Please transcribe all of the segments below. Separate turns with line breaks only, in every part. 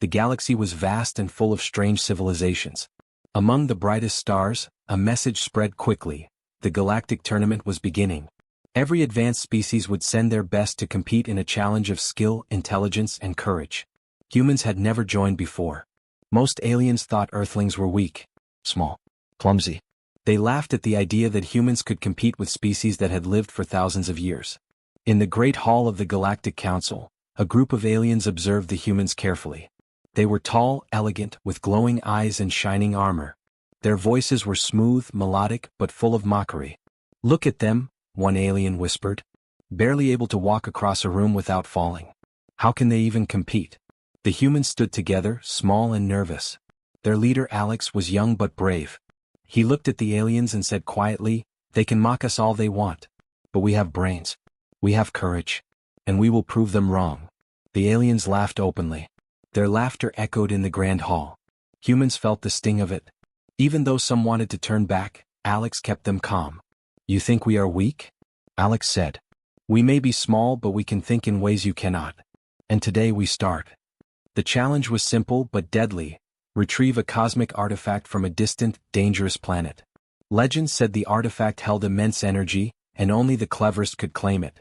The galaxy was vast and full of strange civilizations. Among the brightest stars, a message spread quickly: the galactic tournament was beginning. Every advanced species would send their best to compete in a challenge of skill, intelligence, and courage. Humans had never joined before. Most aliens thought Earthlings were weak, small, clumsy. They laughed at the idea that humans could compete with species that had lived for thousands of years. In the Great Hall of the Galactic Council, a group of aliens observed the humans carefully. They were tall, elegant, with glowing eyes and shining armor. Their voices were smooth, melodic, but full of mockery. "Look at them," one alien whispered. "Barely able to walk across a room without falling. How can they even compete?" The humans stood together, small and nervous. Their leader Alex was young but brave. He looked at the aliens and said quietly, "They can mock us all they want. But we have brains. We have courage. And we will prove them wrong." The aliens laughed openly. Their laughter echoed in the grand hall. Humans felt the sting of it. Even though some wanted to turn back, Alex kept them calm. "You think we are weak?" Alex said. "We may be small, but we can think in ways you cannot. And today we start." The challenge was simple but deadly: retrieve a cosmic artifact from a distant, dangerous planet. Legend said the artifact held immense energy, and only the cleverest could claim it.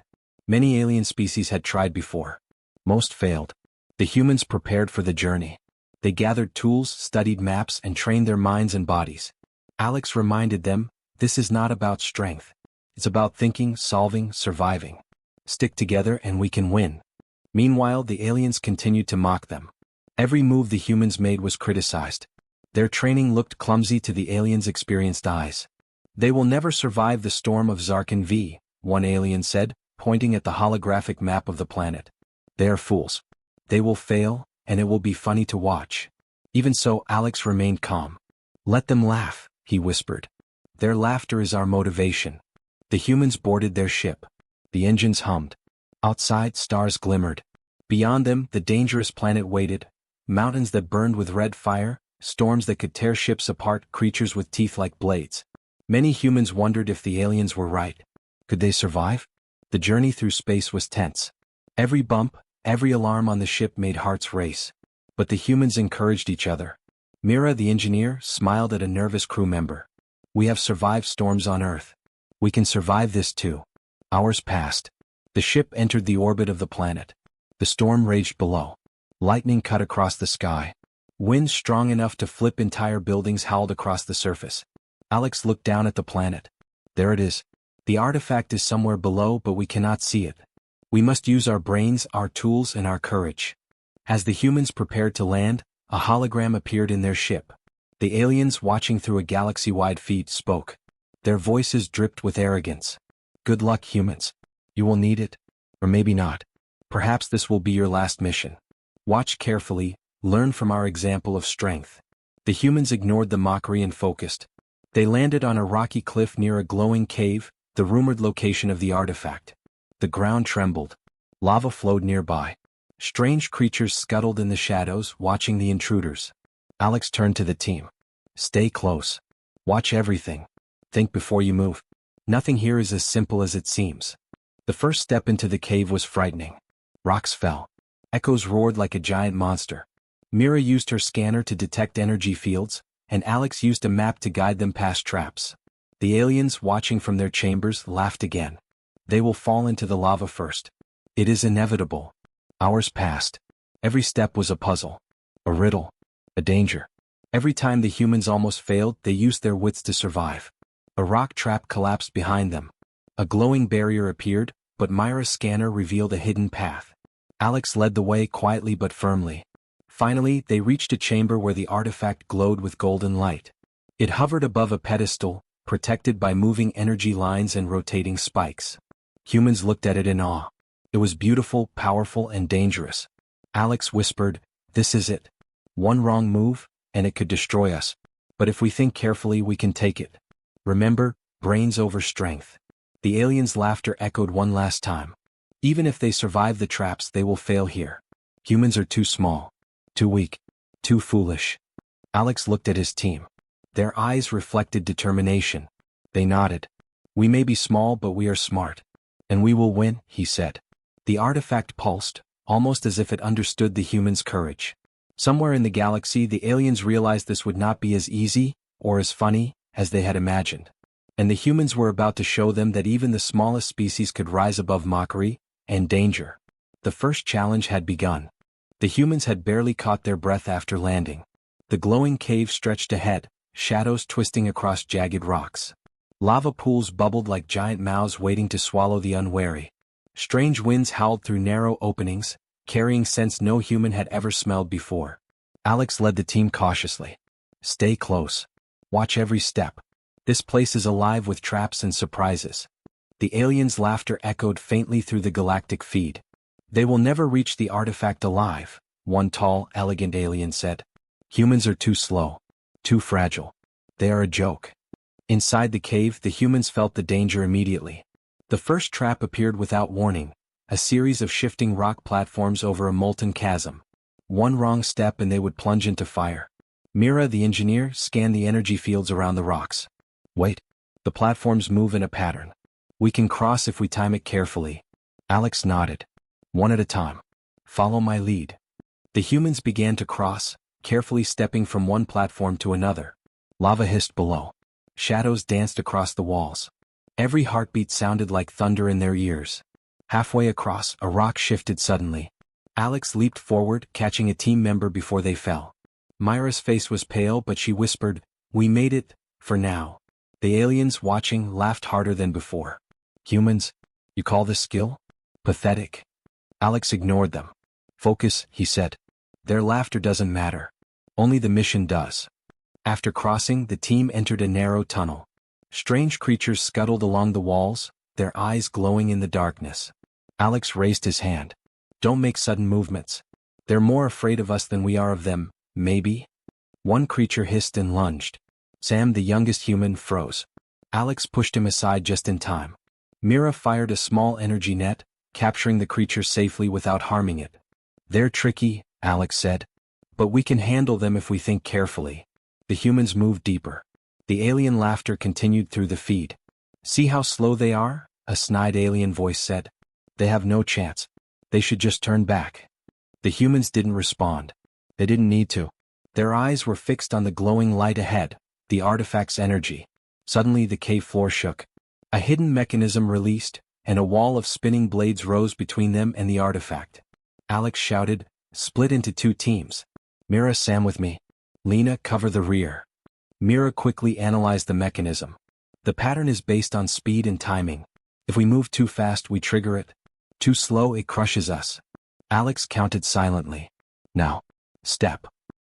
Many alien species had tried before. Most failed. The humans prepared for the journey. They gathered tools, studied maps, and trained their minds and bodies. Alex reminded them, "This is not about strength. It's about thinking, solving, surviving. Stick together and we can win." Meanwhile, the aliens continued to mock them. Every move the humans made was criticized. Their training looked clumsy to the aliens' experienced eyes. "They will never survive the storm of Zarkin V," one alien said, pointing at the holographic map of the planet. "They are fools. They will fail, and it will be funny to watch." Even so, Alex remained calm. "Let them laugh," he whispered. "Their laughter is our motivation." The humans boarded their ship. The engines hummed. Outside, stars glimmered. Beyond them, the dangerous planet waited. Mountains that burned with red fire, storms that could tear ships apart, creatures with teeth like blades. Many humans wondered if the aliens were right. Could they survive? The journey through space was tense. Every bump, every alarm on the ship made hearts race. But the humans encouraged each other. Mira, the engineer, smiled at a nervous crew member. "We have survived storms on Earth. We can survive this too." Hours passed. The ship entered the orbit of the planet. The storm raged below. Lightning cut across the sky. Winds strong enough to flip entire buildings howled across the surface. Alex looked down at the planet. "There it is. The artifact is somewhere below, but we cannot see it. We must use our brains, our tools, and our courage." As the humans prepared to land, a hologram appeared in their ship. The aliens, watching through a galaxy-wide feed, spoke. Their voices dripped with arrogance. "Good luck, humans. You will need it. Or maybe not. Perhaps this will be your last mission. Watch carefully, learn from our example of strength." The humans ignored the mockery and focused. They landed on a rocky cliff near a glowing cave, the rumored location of the artifact. The ground trembled. Lava flowed nearby. Strange creatures scuttled in the shadows, watching the intruders. Alex turned to the team. "Stay close. Watch everything. Think before you move. Nothing here is as simple as it seems." The first step into the cave was frightening. Rocks fell. Echoes roared like a giant monster. Mira used her scanner to detect energy fields, and Alex used a map to guide them past traps. The aliens, watching from their chambers, laughed again. "They will fall into the lava first. It is inevitable." Hours passed. Every step was a puzzle. A riddle. A danger. Every time the humans almost failed, they used their wits to survive. A rock trap collapsed behind them. A glowing barrier appeared, but Myra's scanner revealed a hidden path. Alex led the way quietly but firmly. Finally, they reached a chamber where the artifact glowed with golden light. It hovered above a pedestal, protected by moving energy lines and rotating spikes. Humans looked at it in awe. It was beautiful, powerful, and dangerous. Alex whispered, "This is it. One wrong move, and it could destroy us. But if we think carefully, we can take it. Remember, brains over strength." The aliens' laughter echoed one last time. "Even if they survive the traps, they will fail here. Humans are too small, too weak, too foolish." Alex looked at his team. Their eyes reflected determination. They nodded. "We may be small, but we are smart. And we will win," he said. The artifact pulsed, almost as if it understood the humans' courage. Somewhere in the galaxy, the aliens realized this would not be as easy, or as funny, as they had imagined. And the humans were about to show them that even the smallest species could rise above mockery and danger. The first challenge had begun. The humans had barely caught their breath after landing. The glowing cave stretched ahead, shadows twisting across jagged rocks. Lava pools bubbled like giant mouths waiting to swallow the unwary. Strange winds howled through narrow openings, carrying scents no human had ever smelled before. Alex led the team cautiously. Stay close. Watch every step. This place is alive with traps and surprises. The aliens' laughter echoed faintly through the galactic feed. They will never reach the artifact alive, one tall, elegant alien said. Humans are too slow. Too fragile. They are a joke. Inside the cave, the humans felt the danger immediately. The first trap appeared without warning, a series of shifting rock platforms over a molten chasm. One wrong step and they would plunge into fire. Mira, the engineer, scanned the energy fields around the rocks. Wait. The platforms move in a pattern. We can cross if we time it carefully. Alex nodded. One at a time. Follow my lead. The humans began to cross, carefully stepping from one platform to another. Lava hissed below. Shadows danced across the walls. Every heartbeat sounded like thunder in their ears. Halfway across, a rock shifted suddenly. Alex leaped forward, catching a team member before they fell. Myra's face was pale, but she whispered, "We made it, for now." The aliens, watching, laughed harder than before. Humans? You call this skill? Pathetic. Alex ignored them. Focus, he said. Their laughter doesn't matter. Only the mission does. After crossing, the team entered a narrow tunnel. Strange creatures scuttled along the walls, their eyes glowing in the darkness. Alex raised his hand. Don't make sudden movements. They're more afraid of us than we are of them, maybe? One creature hissed and lunged. Sam, the youngest human, froze. Alex pushed him aside just in time. Mira fired a small energy net, capturing the creature safely without harming it. They're tricky, Alex said. But we can handle them if we think carefully. The humans moved deeper. The alien laughter continued through the feed. See how slow they are? A snide alien voice said. They have no chance. They should just turn back. The humans didn't respond. They didn't need to. Their eyes were fixed on the glowing light ahead, the artifact's energy. Suddenly the cave floor shook. A hidden mechanism released, and a wall of spinning blades rose between them and the artifact. Alex shouted, "Split into two teams. Mira, Sam with me. Lena, cover the rear." Mira quickly analyzed the mechanism. The pattern is based on speed and timing. If we move too fast, we trigger it. Too slow, it crushes us. Alex counted silently. Now. Step.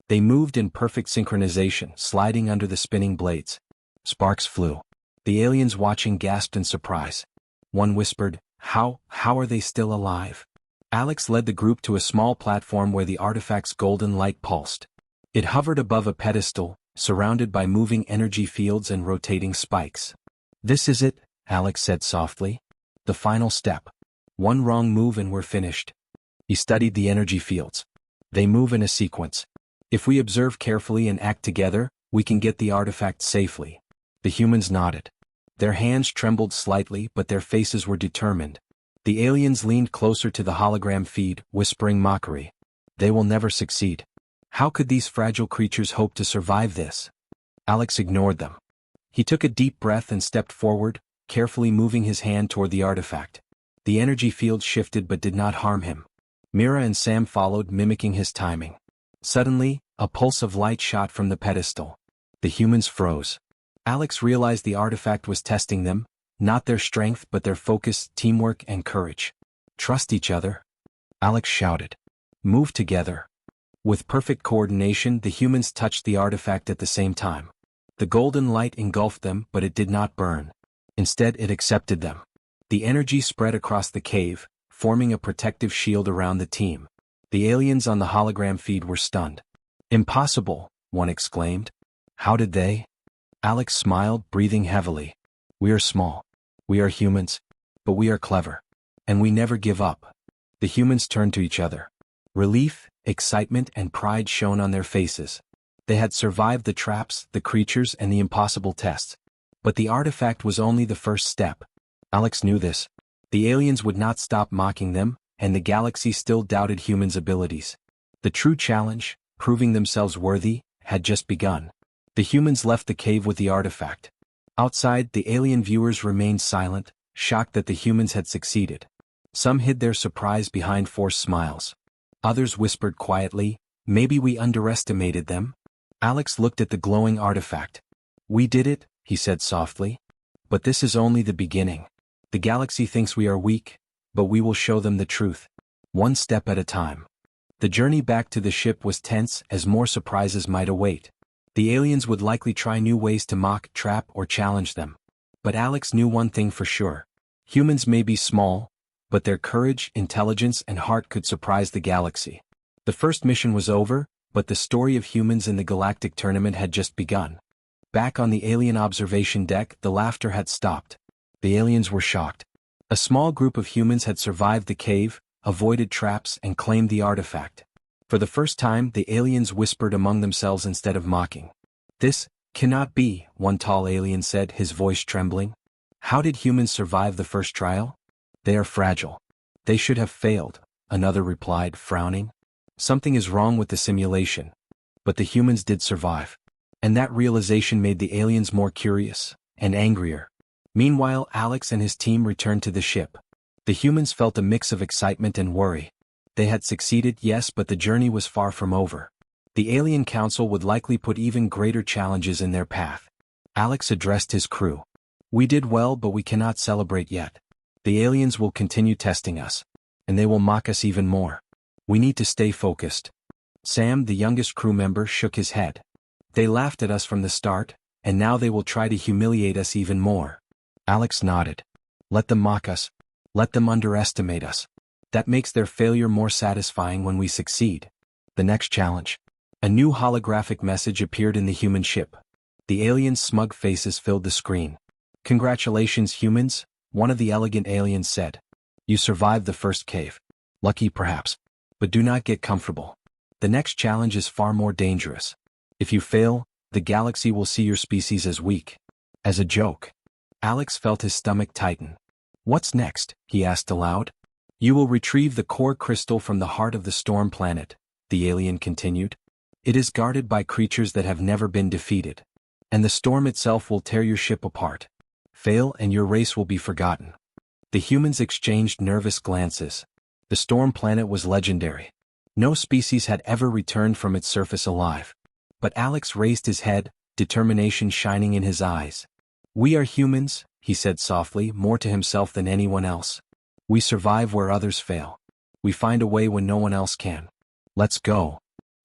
They moved in perfect synchronization, sliding under the spinning blades. Sparks flew. The aliens watching gasped in surprise. One whispered, How are they still alive?" Alex led the group to a small platform where the artifact's golden light pulsed. It hovered above a pedestal, surrounded by moving energy fields and rotating spikes. "This is it," Alex said softly. "The final step. One wrong move and we're finished." He studied the energy fields. They move in a sequence. If we observe carefully and act together, we can get the artifact safely. The humans nodded. Their hands trembled slightly, but their faces were determined. The aliens leaned closer to the hologram feed, whispering mockery. They will never succeed. How could these fragile creatures hope to survive this? Alex ignored them. He took a deep breath and stepped forward, carefully moving his hand toward the artifact. The energy field shifted but did not harm him. Mira and Sam followed, mimicking his timing. Suddenly, a pulse of light shot from the pedestal. The humans froze. Alex realized the artifact was testing them, not their strength but their focus, teamwork, and courage. "Trust each other," Alex shouted. "Move together." With perfect coordination, the humans touched the artifact at the same time. The golden light engulfed them, but it did not burn. Instead, it accepted them. The energy spread across the cave, forming a protective shield around the team. The aliens on the hologram feed were stunned. "Impossible," one exclaimed. "How did they?" Alex smiled, breathing heavily. "We are small. We are humans. But we are clever. And we never give up." The humans turned to each other. Relief, excitement, and pride shone on their faces. They had survived the traps, the creatures, and the impossible tests. But the artifact was only the first step. Alex knew this. The aliens would not stop mocking them, and the galaxy still doubted humans' abilities. The true challenge, proving themselves worthy, had just begun. The humans left the cave with the artifact. Outside, the alien viewers remained silent, shocked that the humans had succeeded. Some hid their surprise behind forced smiles. Others whispered quietly, "Maybe we underestimated them." Alex looked at the glowing artifact. "We did it," he said softly. "But this is only the beginning. The galaxy thinks we are weak, but we will show them the truth. One step at a time." The journey back to the ship was tense as more surprises might await. The aliens would likely try new ways to mock, trap, or challenge them. But Alex knew one thing for sure. Humans may be small, but their courage, intelligence, and heart could surprise the galaxy. The first mission was over, but the story of humans in the galactic tournament had just begun. Back on the alien observation deck, the laughter had stopped. The aliens were shocked. A small group of humans had survived the cave, avoided traps, and claimed the artifact. For the first time, the aliens whispered among themselves instead of mocking. "This cannot be," one tall alien said, his voice trembling. "How did humans survive the first trial?" "They are fragile. They should have failed," another replied, frowning. "Something is wrong with the simulation." But the humans did survive. And that realization made the aliens more curious and angrier. Meanwhile, Alex and his team returned to the ship. The humans felt a mix of excitement and worry. They had succeeded, yes, but the journey was far from over. The Alien Council would likely put even greater challenges in their path. Alex addressed his crew. "We did well, but we cannot celebrate yet. The aliens will continue testing us. And they will mock us even more. We need to stay focused." Sam, the youngest crew member, shook his head. "They laughed at us from the start, and now they will try to humiliate us even more." Alex nodded. "Let them mock us. Let them underestimate us. That makes their failure more satisfying when we succeed." The next challenge. A new holographic message appeared in the human ship. The aliens' smug faces filled the screen. "Congratulations, humans," one of the elegant aliens said. "You survived the first cave. Lucky perhaps. But do not get comfortable. The next challenge is far more dangerous. If you fail, the galaxy will see your species as weak." As a joke. Alex felt his stomach tighten. "What's next?" he asked aloud. "You will retrieve the core crystal from the heart of the storm planet," the alien continued. "It is guarded by creatures that have never been defeated. And the storm itself will tear your ship apart. Fail and your race will be forgotten." The humans exchanged nervous glances. The storm planet was legendary. No species had ever returned from its surface alive. But Alex raised his head, determination shining in his eyes. "We are humans," he said softly, more to himself than anyone else. "We survive where others fail. We find a way when no one else can. Let's go."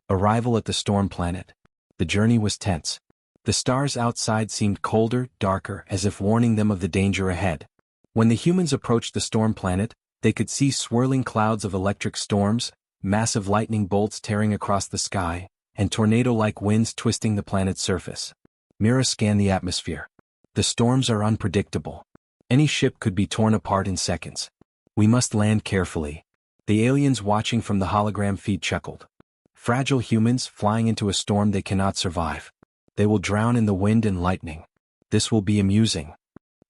Arrival at the storm planet. The journey was tense. The stars outside seemed colder, darker, as if warning them of the danger ahead. When the humans approached the storm planet, they could see swirling clouds of electric storms, massive lightning bolts tearing across the sky, and tornado-like winds twisting the planet's surface. Mira scanned the atmosphere. "The storms are unpredictable. Any ship could be torn apart in seconds. We must land carefully." The aliens watching from the hologram feed chuckled. "Fragile humans flying into a storm they cannot survive. They will drown in the wind and lightning. This will be amusing."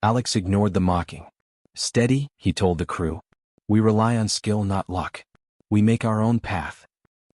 Alex ignored the mocking. "Steady," he told the crew. "We rely on skill, not luck. We make our own path."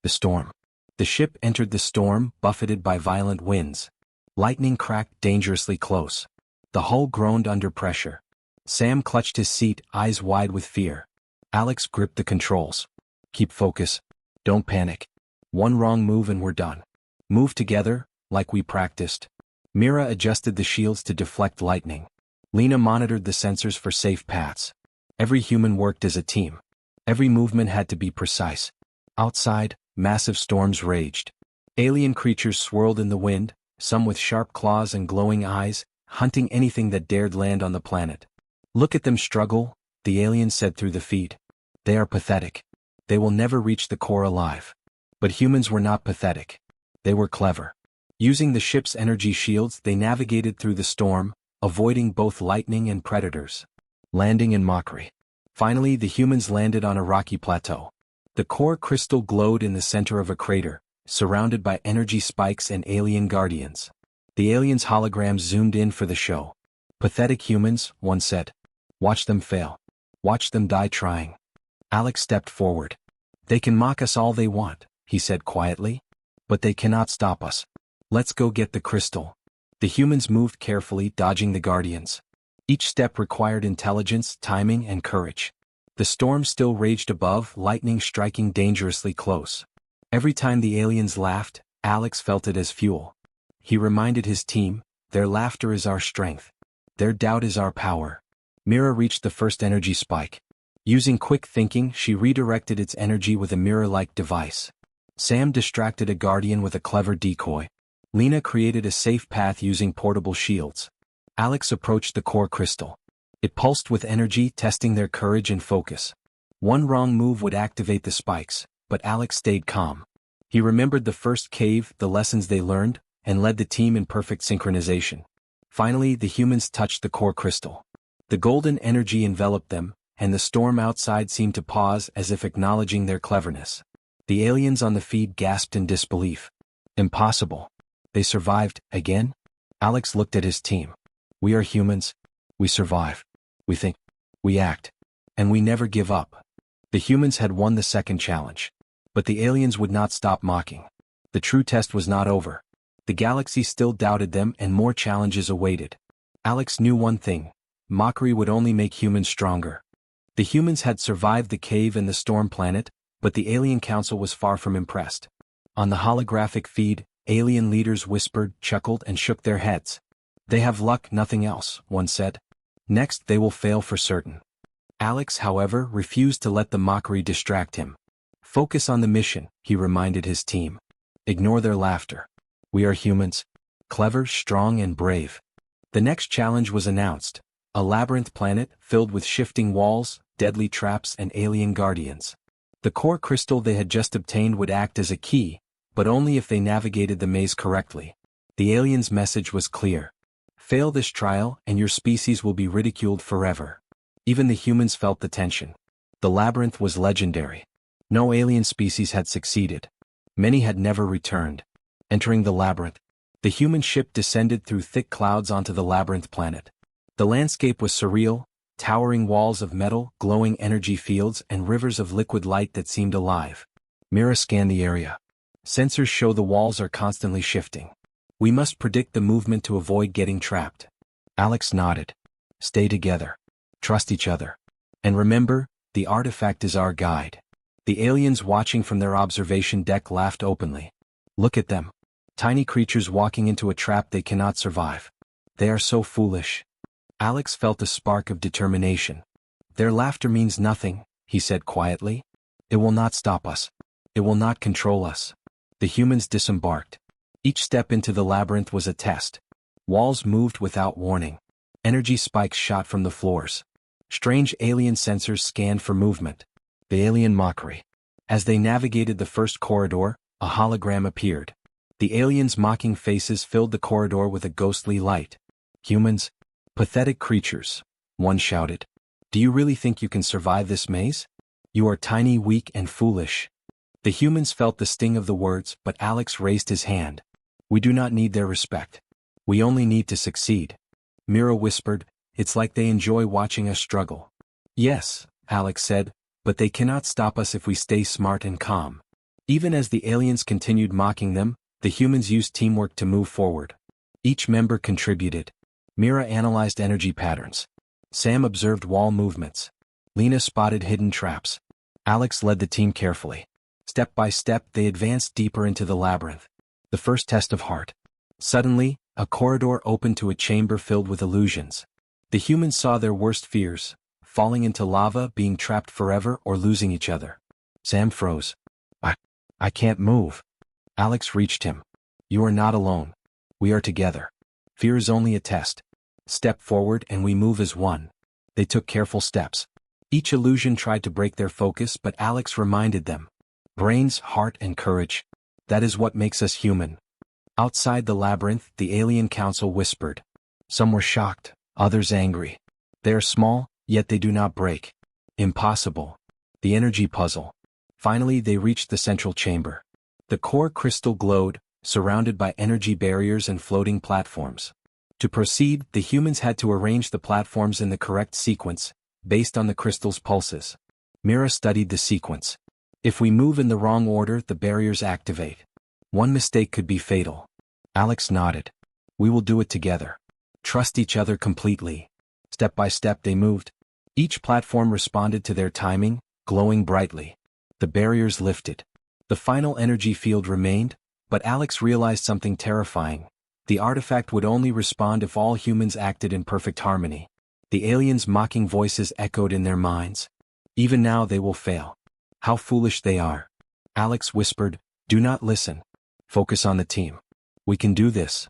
The storm. The ship entered the storm, buffeted by violent winds. Lightning cracked dangerously close. The hull groaned under pressure. Sam clutched his seat, eyes wide with fear. Alex gripped the controls. "Keep focus. Don't panic. One wrong move and we're done. Move together, like we practiced." Mira adjusted the shields to deflect lightning. Lena monitored the sensors for safe paths. Every human worked as a team. Every movement had to be precise. Outside, massive storms raged. Alien creatures swirled in the wind, some with sharp claws and glowing eyes, hunting anything that dared land on the planet. "Look at them struggle," the alien said through the feed. "They are pathetic. They will never reach the core alive." But humans were not pathetic. They were clever. Using the ship's energy shields, they navigated through the storm, avoiding both lightning and predators. Landing in mockery. Finally, the humans landed on a rocky plateau. The core crystal glowed in the center of a crater, surrounded by energy spikes and alien guardians. The aliens' holograms zoomed in for the show. "Pathetic humans," one said. "Watch them fail. Watch them die trying." Alex stepped forward. "They can mock us all they want," he said quietly. But they cannot stop us. Let's go get the crystal. The humans moved carefully, dodging the guardians. Each step required intelligence, timing, and courage. The storm still raged above, lightning striking dangerously close. Every time the aliens laughed, Alex felt it as fuel. He reminded his team, their laughter is our strength. Their doubt is our power. Mira reached the first energy spike. Using quick thinking, she redirected its energy with a mirror-like device. Sam distracted a guardian with a clever decoy. Lena created a safe path using portable shields. Alex approached the core crystal. It pulsed with energy, testing their courage and focus. One wrong move would activate the spikes, but Alex stayed calm. He remembered the first cave, the lessons they learned, and led the team in perfect synchronization. Finally, the humans touched the core crystal. The golden energy enveloped them, and the storm outside seemed to pause as if acknowledging their cleverness. The aliens on the feed gasped in disbelief. Impossible. They survived, again? Alex looked at his team. We are humans. We survive. We think. We act. And we never give up. The humans had won the second challenge. But the aliens would not stop mocking. The true test was not over. The galaxy still doubted them and more challenges awaited. Alex knew one thing. Mockery would only make humans stronger. The humans had survived the cave and the storm planet, but the alien council was far from impressed. On the holographic feed, alien leaders whispered, chuckled, and shook their heads. They have luck, nothing else, one said. Next they will fail for certain. Alex, however, refused to let the mockery distract him. Focus on the mission, he reminded his team. Ignore their laughter. We are humans. Clever, strong, and brave. The next challenge was announced. A labyrinth planet filled with shifting walls, deadly traps, and alien guardians. The core crystal they had just obtained would act as a key, but only if they navigated the maze correctly. The aliens' message was clear. Fail this trial, and your species will be ridiculed forever. Even the humans felt the tension. The labyrinth was legendary. No alien species had succeeded. Many had never returned. Entering the labyrinth, the human ship descended through thick clouds onto the labyrinth planet. The landscape was surreal, towering walls of metal, glowing energy fields, and rivers of liquid light that seemed alive. Mira scanned the area. Sensors show the walls are constantly shifting. We must predict the movement to avoid getting trapped. Alex nodded. Stay together. Trust each other. And remember, the artifact is our guide. The aliens watching from their observation deck laughed openly. Look at them. Tiny creatures walking into a trap they cannot survive. They are so foolish. Alex felt a spark of determination. Their laughter means nothing, he said quietly. It will not stop us. It will not control us. The humans disembarked. Each step into the labyrinth was a test. Walls moved without warning. Energy spikes shot from the floors. Strange alien sensors scanned for movement. The alien mockery. As they navigated the first corridor, a hologram appeared. The aliens' mocking faces filled the corridor with a ghostly light. Humans? Pathetic creatures, one shouted. Do you really think you can survive this maze? You are tiny, weak, and foolish. The humans felt the sting of the words, but Alex raised his hand. We do not need their respect. We only need to succeed. Mira whispered, it's like they enjoy watching us struggle. Yes, Alex said, but they cannot stop us if we stay smart and calm. Even as the aliens continued mocking them, the humans used teamwork to move forward. Each member contributed. Mira analyzed energy patterns. Sam observed wall movements. Lena spotted hidden traps. Alex led the team carefully. Step by step, they advanced deeper into the labyrinth. The first test of heart. Suddenly, a corridor opened to a chamber filled with illusions. The humans saw their worst fears, falling into lava, being trapped forever, or losing each other. Sam froze. I can't move. Alex reached him. You are not alone. We are together. Fear is only a test. Step forward and we move as one. They took careful steps. Each illusion tried to break their focus, but Alex reminded them. Brains, heart, and courage. That is what makes us human. Outside the labyrinth, the alien council whispered. Some were shocked, others angry. They are small, yet they do not break. Impossible. The energy puzzle. Finally, they reached the central chamber. The core crystal glowed, surrounded by energy barriers and floating platforms. To proceed, the humans had to arrange the platforms in the correct sequence, based on the crystal's pulses. Mira studied the sequence. If we move in the wrong order, the barriers activate. One mistake could be fatal. Alex nodded. We will do it together. Trust each other completely. Step by step they moved. Each platform responded to their timing, glowing brightly. The barriers lifted. The final energy field remained, but Alex realized something terrifying. The artifact would only respond if all humans acted in perfect harmony. The aliens' mocking voices echoed in their minds. Even now they will fail. How foolish they are. Alex whispered, do not listen. Focus on the team. We can do this.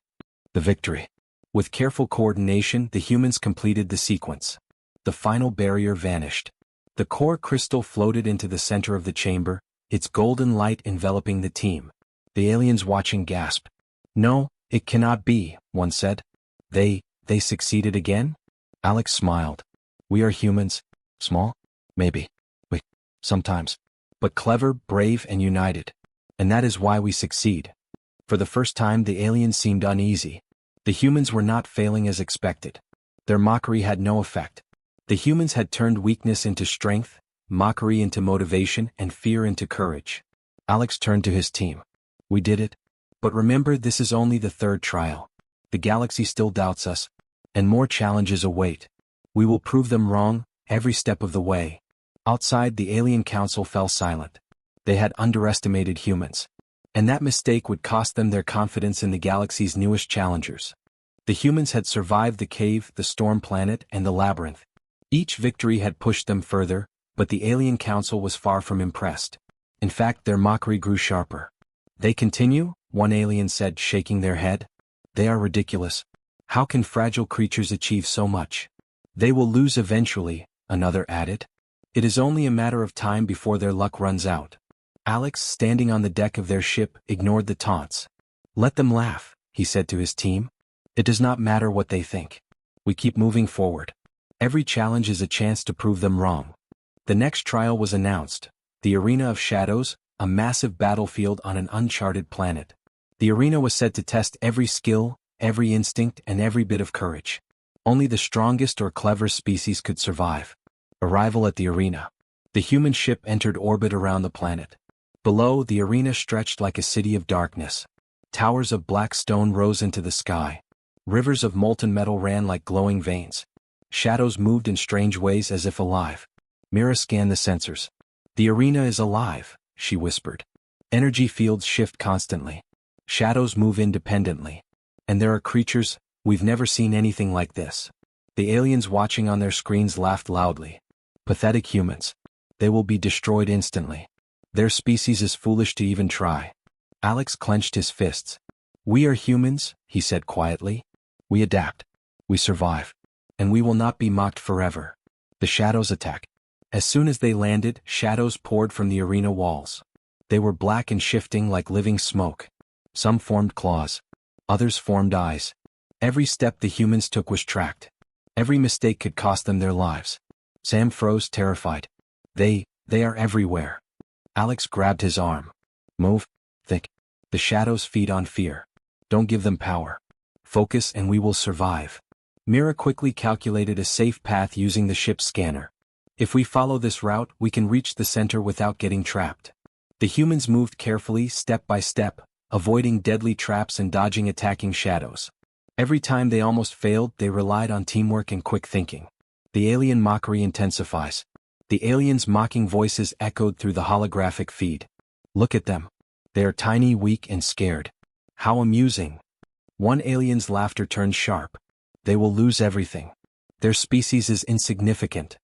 The victory. With careful coordination, the humans completed the sequence. The final barrier vanished. The core crystal floated into the center of the chamber, its golden light enveloping the team. The aliens watching gasped. No, it cannot be, one said. They succeeded again? Alex smiled. We are humans. Small? Maybe. Sometimes. But clever, brave, and united. And that is why we succeed. For the first time the aliens seemed uneasy. The humans were not failing as expected. Their mockery had no effect. The humans had turned weakness into strength, mockery into motivation, and fear into courage. Alex turned to his team. We did it. But remember, this is only the third trial. The galaxy still doubts us, and more challenges await. We will prove them wrong, every step of the way. Outside, the alien council fell silent. They had underestimated humans. And that mistake would cost them their confidence in the galaxy's newest challengers. The humans had survived the cave, the storm planet, and the labyrinth. Each victory had pushed them further, but the alien council was far from impressed. In fact, their mockery grew sharper. They continue? One alien said, shaking their head. They are ridiculous. How can fragile creatures achieve so much? They will lose eventually, another added. It is only a matter of time before their luck runs out. Alex, standing on the deck of their ship, ignored the taunts. Let them laugh, he said to his team. It does not matter what they think. We keep moving forward. Every challenge is a chance to prove them wrong. The next trial was announced. The Arena of Shadows, a massive battlefield on an uncharted planet. The arena was said to test every skill, every instinct, and every bit of courage. Only the strongest or cleverest species could survive. Arrival at the arena. The human ship entered orbit around the planet. Below, the arena stretched like a city of darkness. Towers of black stone rose into the sky. Rivers of molten metal ran like glowing veins. Shadows moved in strange ways as if alive. Mira scanned the sensors. The arena is alive, she whispered. Energy fields shift constantly. Shadows move independently. And there are creatures, we've never seen anything like this. The aliens watching on their screens laughed loudly. Pathetic humans. They will be destroyed instantly. Their species is foolish to even try. Alex clenched his fists. We are humans, he said quietly. We adapt. We survive. And we will not be mocked forever. The shadows attack. As soon as they landed, shadows poured from the arena walls. They were black and shifting like living smoke. Some formed claws. Others formed eyes. Every step the humans took was tracked. Every mistake could cost them their lives. Sam froze, terrified. They are everywhere. Alex grabbed his arm. Move. Think. The shadows feed on fear. Don't give them power. Focus and we will survive. Mira quickly calculated a safe path using the ship's scanner. If we follow this route, we can reach the center without getting trapped. The humans moved carefully, step by step, avoiding deadly traps and dodging attacking shadows. Every time they almost failed, they relied on teamwork and quick thinking. The alien mockery intensifies. The aliens' mocking voices echoed through the holographic feed. Look at them. They are tiny, weak, and scared. How amusing. One alien's laughter turned sharp. They will lose everything. Their species is insignificant.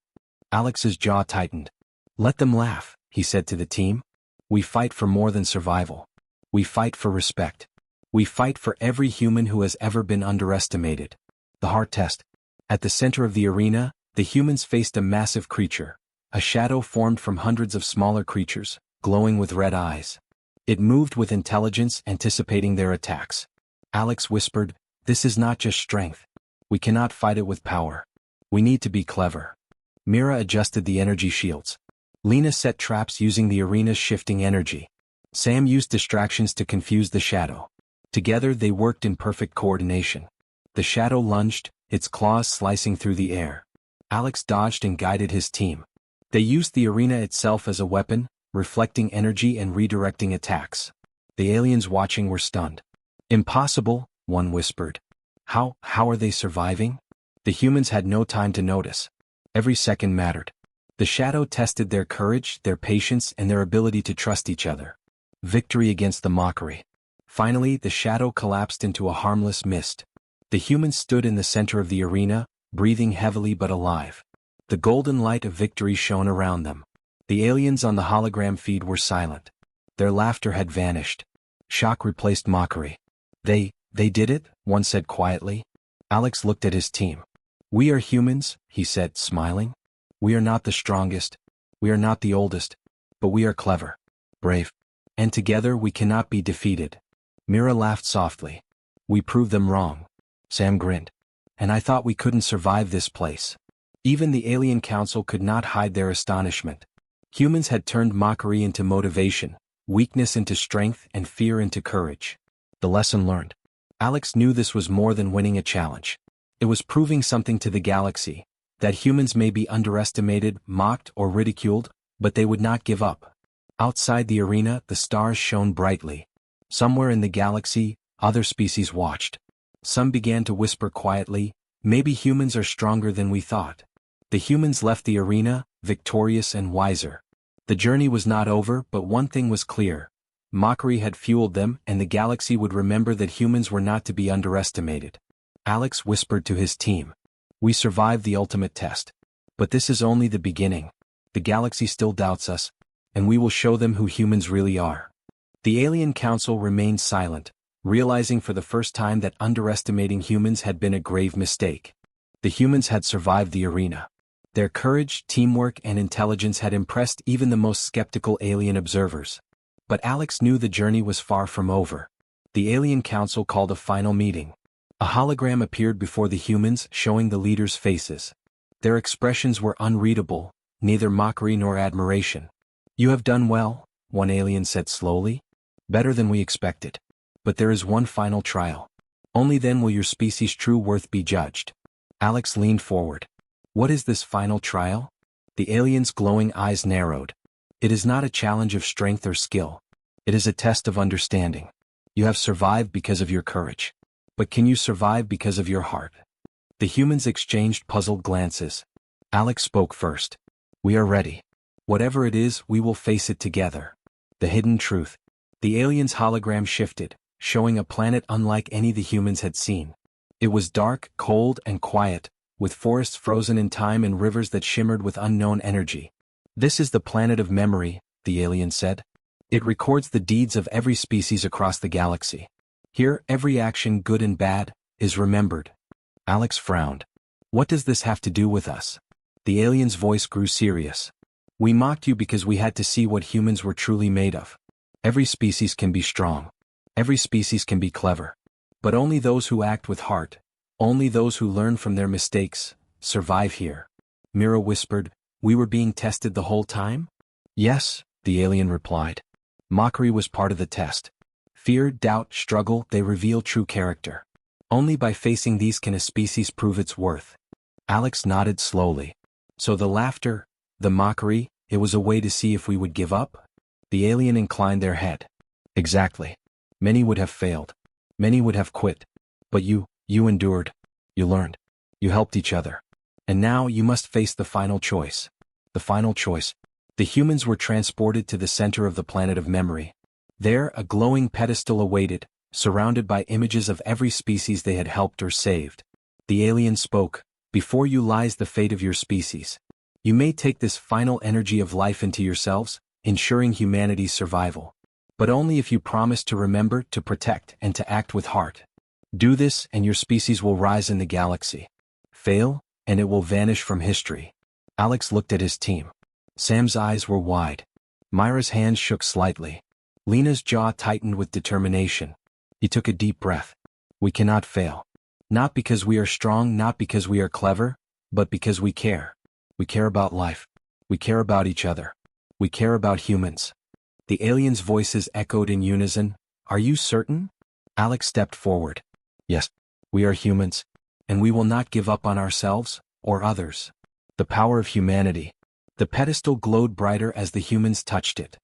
Alex's jaw tightened. Let them laugh, he said to the team. We fight for more than survival. We fight for respect. We fight for every human who has ever been underestimated. The heart test. At the center of the arena, the humans faced a massive creature. A shadow formed from hundreds of smaller creatures, glowing with red eyes. It moved with intelligence, anticipating their attacks. Alex whispered, this is not just strength. We cannot fight it with power. We need to be clever. Mira adjusted the energy shields. Lena set traps using the arena's shifting energy. Sam used distractions to confuse the shadow. Together they worked in perfect coordination. The shadow lunged, its claws slicing through the air. Alex dodged and guided his team. They used the arena itself as a weapon, reflecting energy and redirecting attacks. The aliens watching were stunned. Impossible, one whispered. How are they surviving? The humans had no time to notice. Every second mattered. The shadow tested their courage, their patience, and their ability to trust each other. Victory against the mockery. Finally, the shadow collapsed into a harmless mist. The humans stood in the center of the arena, breathing heavily but alive. The golden light of victory shone around them. The aliens on the hologram feed were silent. Their laughter had vanished. Shock replaced mockery. They did it, one said quietly. Alex looked at his team. We are humans, he said, smiling. We are not the strongest. We are not the oldest. But we are clever. Brave. And together we cannot be defeated. Mira laughed softly. We proved them wrong. Sam grinned. And I thought we couldn't survive this place. Even the alien council could not hide their astonishment. Humans had turned mockery into motivation, weakness into strength, and fear into courage. The lesson learned. Alex knew this was more than winning a challenge. It was proving something to the galaxy, that humans may be underestimated, mocked, or ridiculed, but they would not give up. Outside the arena, the stars shone brightly. Somewhere in the galaxy, other species watched. Some began to whisper quietly, maybe humans are stronger than we thought. The humans left the arena, victorious and wiser. The journey was not over, but one thing was clear. Mockery had fueled them, and the galaxy would remember that humans were not to be underestimated. Alex whispered to his team. We survived the ultimate test. But this is only the beginning. The galaxy still doubts us, and we will show them who humans really are. The alien council remained silent, realizing for the first time that underestimating humans had been a grave mistake. The humans had survived the arena. Their courage, teamwork, and intelligence had impressed even the most skeptical alien observers. But Alex knew the journey was far from over. The alien council called a final meeting. A hologram appeared before the humans, showing the leaders' faces. Their expressions were unreadable, neither mockery nor admiration. You have done well, one alien said slowly. Better than we expected. But there is one final trial. Only then will your species' true worth be judged. Alex leaned forward. What is this final trial? The alien's glowing eyes narrowed. It is not a challenge of strength or skill. It is a test of understanding. You have survived because of your courage. But can you survive because of your heart? The humans exchanged puzzled glances. Alex spoke first. We are ready. Whatever it is, we will face it together. The hidden truth. The alien's hologram shifted, showing a planet unlike any the humans had seen. It was dark, cold, and quiet, with forests frozen in time and rivers that shimmered with unknown energy. This is the planet of memory, the alien said. It records the deeds of every species across the galaxy. Here, every action, good and bad, is remembered. Alex frowned. What does this have to do with us? The alien's voice grew serious. We mocked you because we had to see what humans were truly made of. Every species can be strong. Every species can be clever. But only those who act with heart, only those who learn from their mistakes, survive here. Mira whispered, we were being tested the whole time? Yes, the alien replied. Mockery was part of the test. Fear, doubt, struggle, they reveal true character. Only by facing these can a species prove its worth. Alex nodded slowly. So the laughter, the mockery, it was a way to see if we would give up? The alien inclined their head. Exactly. Many would have failed. Many would have quit. But you endured. You learned. You helped each other. And now you must face the final choice. The final choice. The humans were transported to the center of the planet of memory. There, a glowing pedestal awaited, surrounded by images of every species they had helped or saved. The alien spoke, before you lies the fate of your species. You may take this final energy of life into yourselves, ensuring humanity's survival. But only if you promise to remember, to protect, and to act with heart. Do this, and your species will rise in the galaxy. Fail, and it will vanish from history. Alex looked at his team. Sam's eyes were wide. Myra's hands shook slightly. Lena's jaw tightened with determination. He took a deep breath. We cannot fail. Not because we are strong, not because we are clever, but because we care. We care about life. We care about each other. We care about humans. The aliens' voices echoed in unison. Are you certain? Alex stepped forward. Yes, we are humans, and we will not give up on ourselves, or others. The power of humanity. The pedestal glowed brighter as the humans touched it.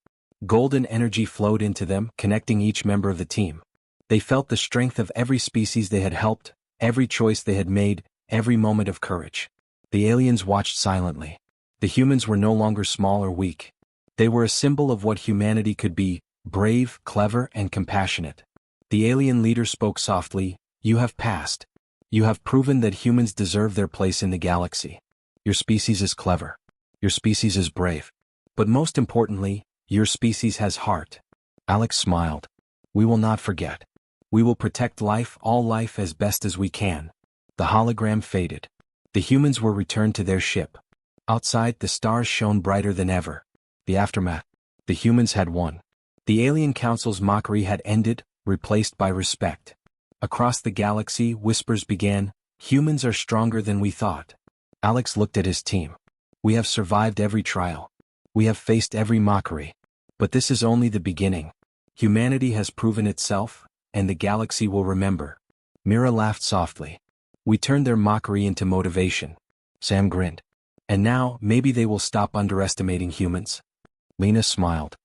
Golden energy flowed into them, connecting each member of the team. They felt the strength of every species they had helped, every choice they had made, every moment of courage. The aliens watched silently. The humans were no longer small or weak. They were a symbol of what humanity could be: brave, clever, and compassionate. The alien leader spoke softly, "You have passed. You have proven that humans deserve their place in the galaxy. Your species is clever. Your species is brave. But most importantly, your species has heart." Alex smiled. "We will not forget. We will protect life, all life, as best as we can." The hologram faded. The humans were returned to their ship. Outside, the stars shone brighter than ever. The aftermath. The humans had won. The alien council's mockery had ended, replaced by respect. Across the galaxy, whispers began, "Humans are stronger than we thought." Alex looked at his team. "We have survived every trial. We have faced every mockery. But this is only the beginning. Humanity has proven itself, and the galaxy will remember." Mira laughed softly. "We turned their mockery into motivation." Sam grinned. "And now, maybe they will stop underestimating humans." Lena smiled.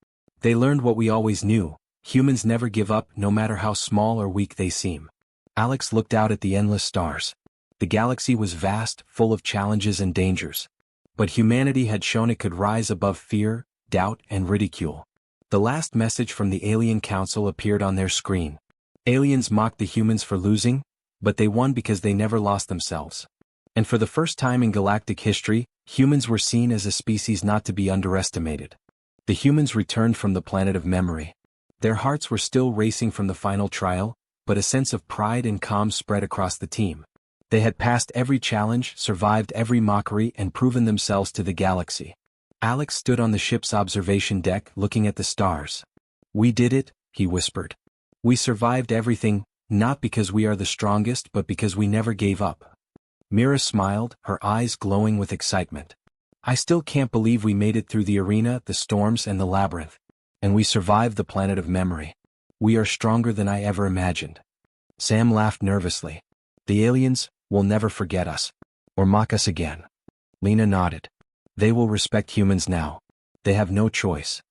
"They learned what we always knew: humans never give up, no matter how small or weak they seem." Alex looked out at the endless stars. The galaxy was vast, full of challenges and dangers. But humanity had shown it could rise above fear, doubt, and ridicule. The last message from the Alien Council appeared on their screen. Aliens mocked the humans for losing, but they won because they never lost themselves. And for the first time in galactic history, humans were seen as a species not to be underestimated. The humans returned from the planet of memory. Their hearts were still racing from the final trial, but a sense of pride and calm spread across the team. They had passed every challenge, survived every mockery, and proven themselves to the galaxy. Alex stood on the ship's observation deck, looking at the stars. "We did it," he whispered. "We survived everything, not because we are the strongest, but because we never gave up." Mira smiled, her eyes glowing with excitement. "I still can't believe we made it through the arena, the storms, and the labyrinth. And we survived the planet of memory. We are stronger than I ever imagined." Sam laughed nervously. "The aliens will never forget us. Or mock us again." Lena nodded. "They will respect humans now. They have no choice."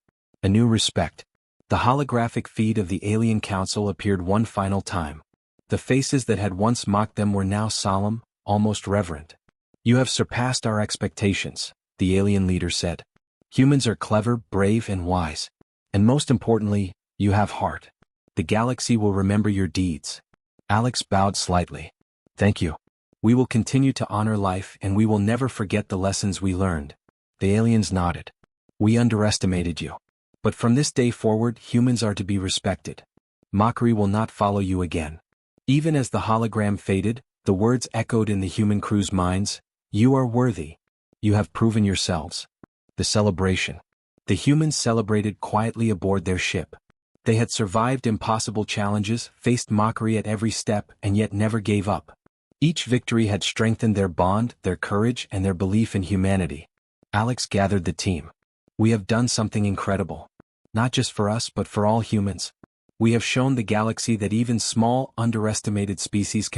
A new respect. The holographic feed of the Alien Council appeared one final time. The faces that had once mocked them were now solemn, almost reverent. "You have surpassed our expectations," the alien leader said. "Humans are clever, brave, and wise. And most importantly, you have heart. The galaxy will remember your deeds." Alex bowed slightly. "Thank you. We will continue to honor life, and we will never forget the lessons we learned." The aliens nodded. "We underestimated you. But from this day forward, humans are to be respected. Mockery will not follow you again." Even as the hologram faded, the words echoed in the human crew's minds, "You are worthy. You have proven yourselves." The celebration. The humans celebrated quietly aboard their ship. They had survived impossible challenges, faced mockery at every step, and yet never gave up. Each victory had strengthened their bond, their courage, and their belief in humanity. Alex gathered the team. "We have done something incredible. Not just for us, but for all humans. We have shown the galaxy that even small, underestimated species can